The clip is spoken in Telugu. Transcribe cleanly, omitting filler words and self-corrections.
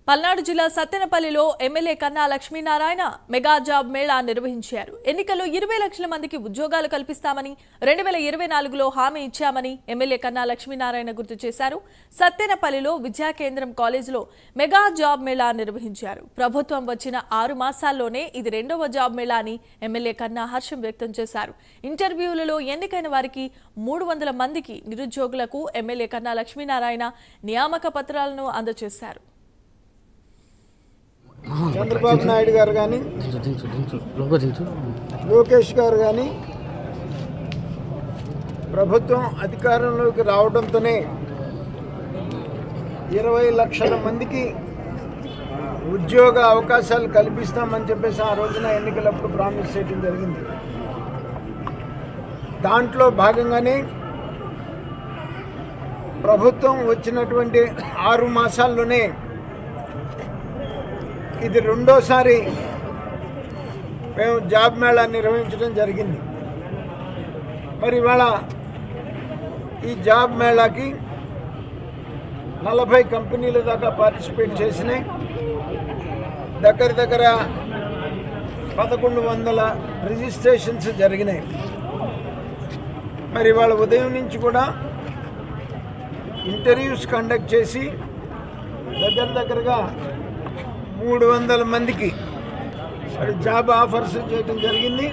పల్నాడు జిల్లా సత్తెనపల్లిలో ఎమ్మెల్యే కన్నా లక్ష్మీనారాయణ మెగా జాబ్ మేళా నిర్వహించారు. ఎన్నికల్లో 20 లక్షల మందికి ఉద్యోగాలు కల్పిస్తామని 2024లో హామీ ఇచ్చామని ఎమ్మెల్యే కన్నా లక్ష్మీనారాయణ గుర్తు చేశారు. సత్తెనపల్లిలో విద్యా కేంద్రం కాలేజీలో మెగా జాబ్ మేళా నిర్వహించారు. ప్రభుత్వం వచ్చిన 6 మాసాల్లోనే ఇది 2వ జాబ్ మేళా అని ఎమ్మెల్యే కన్నా హర్షం వ్యక్తం చేశారు. ఇంటర్వ్యూలలో ఎన్నికైన వారికి 300 మందికి నిరుద్యోగులకు ఎమ్మెల్యే కన్నా లక్ష్మీనారాయణ నియామక పత్రాలను అందజేశారు. చంద్రబాబు నాయుడు గారు కానీ లోకేష్ గారు కానీ ప్రభుత్వం అధికారంలోకి రావడంతోనే 20 లక్షల మందికి ఉద్యోగ అవకాశాలు కల్పిస్తామని చెప్పేసి ఆ రోజున ఎన్నికలప్పుడు ప్రామిస్ చేయడం జరిగింది. దాంట్లో భాగంగానే ప్రభుత్వం వచ్చినటువంటి 6 మాసాల్లోనే ఇది 2వసారి మేము జాబ్ మేళా నిర్వహించడం జరిగింది. మరి ఇవాళ ఈ జాబ్ మేళాకి 40 కంపెనీల దాకా పార్టిసిపేట్ చేసినాయి. దగ్గర 1100 రిజిస్ట్రేషన్స్ జరిగినాయి. మరి ఇవాళ ఉదయం నుంచి కూడా ఇంటర్వ్యూస్ కండక్ట్ చేసి దగ్గరగా 300 మందికి జాబ్ ఆఫర్స్ చేయడం జరిగింది.